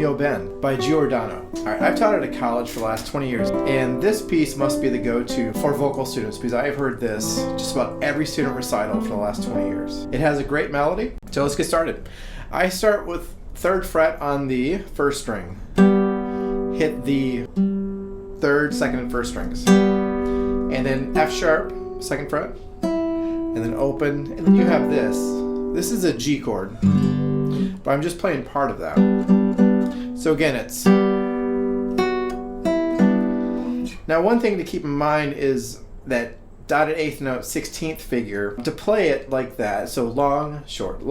Mio Ben by Giordano. Alright, I've taught at a college for the last 20 years, and this piece must be the go-to for vocal students because I've heard this just about every student recital for the last 20 years. It has a great melody, so let's get started. I start with 3rd fret on the 1st string. Hit the 3rd, 2nd, and 1st strings. And then F sharp, 2nd fret. And then open, and then you have this. This is a G chord, but I'm just playing part of that. So again, it's... Now one thing to keep in mind is that dotted 8th note 16th figure, to play it like that, so long, short,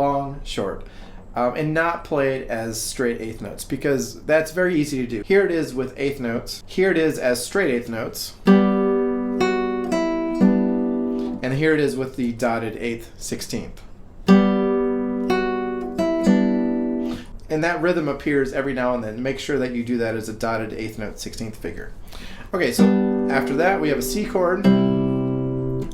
and not play it as straight 8th notes, because that's very easy to do. Here it is with 8th notes, here it is as straight 8th notes, and here it is with the dotted 8th 16th. And that rhythm appears every now and then. Make sure that you do that as a dotted 8th note 16th figure. Okay, so after that we have a C chord.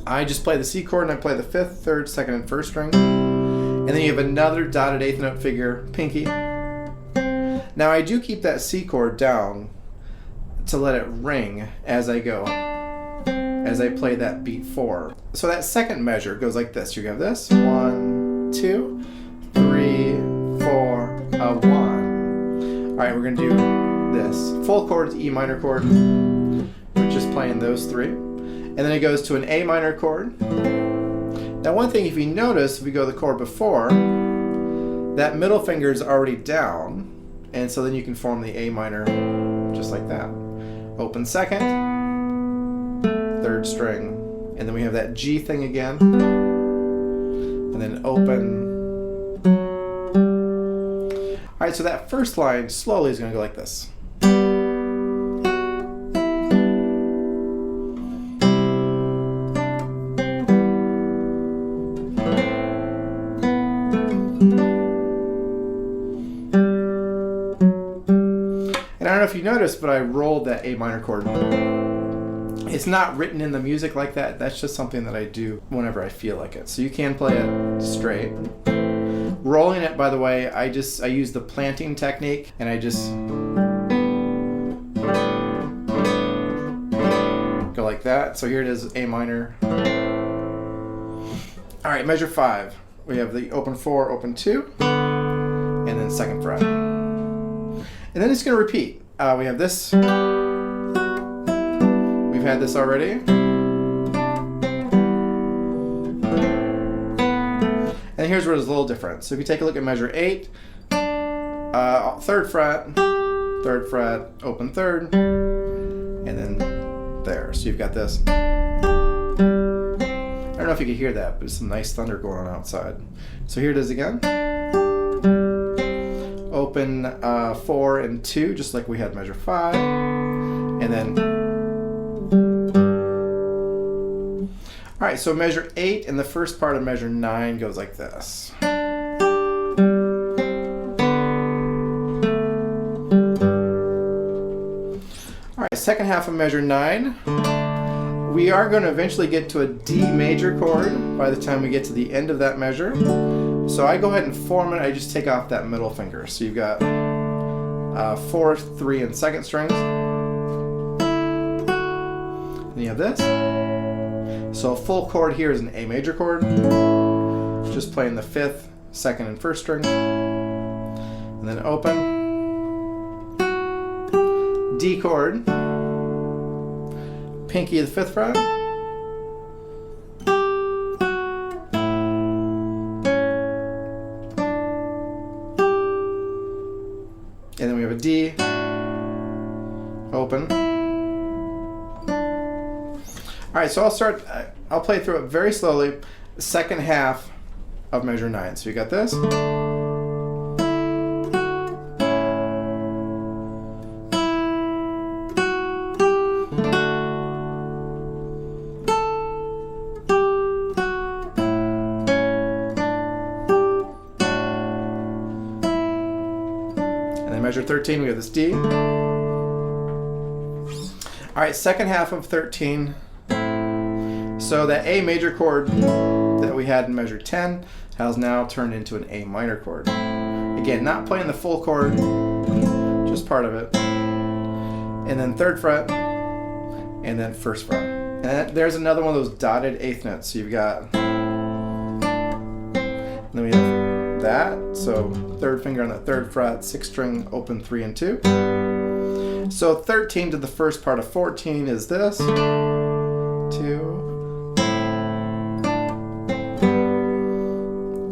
I just play the C chord and I play the 5th, 3rd, 2nd, and 1st string. And then you have another dotted 8th note figure, pinky. Now I do keep that C chord down to let it ring as I go, as I play that beat 4. So that second measure goes like this. You have this, 1, 2, 3, 4, 1. Alright, we're going to do this. Full chord is E minor chord. We're just playing those 3. And then it goes to an A minor chord. Now one thing, if you notice, if we go to the chord before, that middle finger is already down, and so then you can form the A minor just like that. Open 2nd, 3rd string, and then we have that G thing again, and then open. Alright, so that first line slowly is going to go like this. And I don't know if you noticed, but I rolled that A minor chord. It's not written in the music like that. That's just something that I do whenever I feel like it. So you can play it straight. Rolling it, by the way, I use the planting technique, and I just go like that. So here it is, A minor. All right, measure 5. We have the open 4, open 2, and then 2nd fret. And then it's going to repeat. We have this. We've had this already. And here's where it's a little different. So if you take a look at measure 8, 3rd fret, 3rd fret, open 3rd, and then there. So you've got this. I don't know if you can hear that, but there's some nice thunder going on outside. So here it is again. Open 4 and 2, just like we had measure 5, and then. All right, so measure 8 and the first part of measure 9 goes like this. All right, second half of measure 9. We are going to eventually get to a D major chord by the time we get to the end of that measure. So I go ahead and form it. I just take off that middle finger. So you've got 4th, 3, and 2nd strings. Then you have this. So a full chord here is an A major chord. Just playing the 5th, 2nd, and 1st string. And then open. D chord. Pinky the 5th fret. And then we have a D. Open. Alright, so I'll play through it very slowly, the second half of measure 9. So you got this. And then measure 13, we have this D. Alright, second half of 13. So that A major chord that we had in measure 10 has now turned into an A minor chord. Again, not playing the full chord, part of it, and then 3rd fret, and then 1st fret. And there's another one of those dotted 8th notes. So you've got, then we have that, so 3rd finger on the 3rd fret, 6th string, open 3 and 2. So 13 to the first part of 14 is this, 2,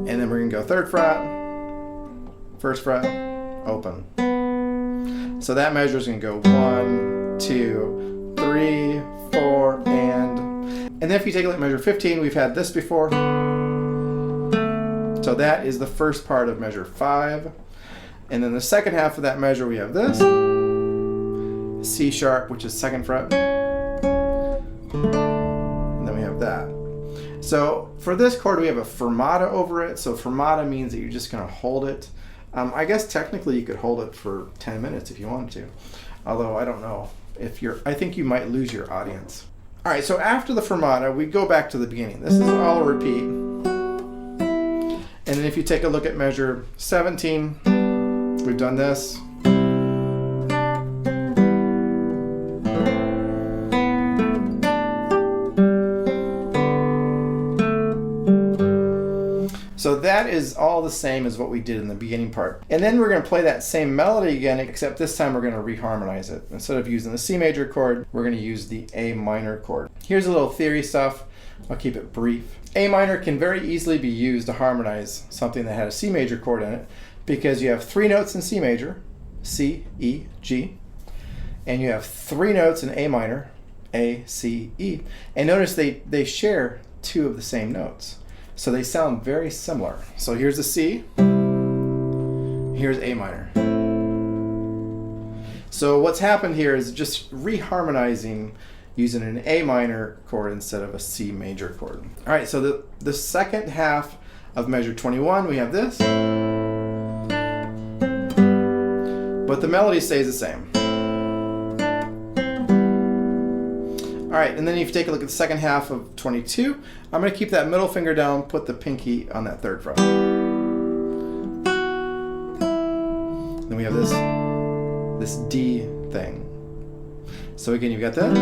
and then we're gonna go 3rd fret, 1st fret, open. So that measure is gonna go 1, 2, 3, 4, and then if you take a look at measure 15, we've had this before. So that is the first part of measure 5. And then the second half of that measure we have this, C sharp, which is 2nd fret. And then we have that. So for this chord we have a fermata over it. So fermata means that you're just gonna hold it. I guess technically you could hold it for 10 minutes if you wanted to. Although I don't know if I think you might lose your audience. All right, so after the fermata, we go back to the beginning. This is all a repeat. And then if you take a look at measure 17, we've done this. So that is all the same as what we did in the beginning part. And then we're going to play that same melody again, except this time we're going to reharmonize it. Instead of using the C major chord, we're going to use the A minor chord. Here's a little theory stuff. I'll keep it brief. A minor can very easily be used to harmonize something that had a C major chord in it, because you have 3 notes in C major, C, E, G, and you have 3 notes in A minor, A, C, E. And notice they share 2 of the same notes. So they sound very similar. So here's the C, here's A minor. So what's happened here is just reharmonizing using an A minor chord instead of a C major chord. All right, so the second half of measure 21, we have this, but the melody stays the same. All right, and then if you take a look at the second half of 22, I'm going to keep that middle finger down, put the pinky on that 3rd fret. Then we have this D thing. So again, you've got that.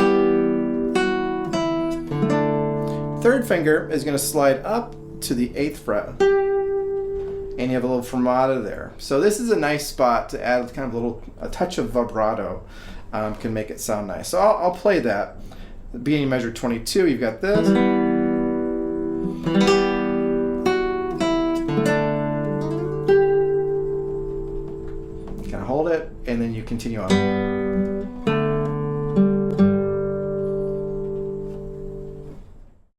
3rd finger is going to slide up to the 8th fret, and you have a little fermata there. So this is a nice spot to add kind of a touch of vibrato, can make it sound nice. So I'll play that. Beginning measure 22, you've got this. Kind of hold it, and then you continue on.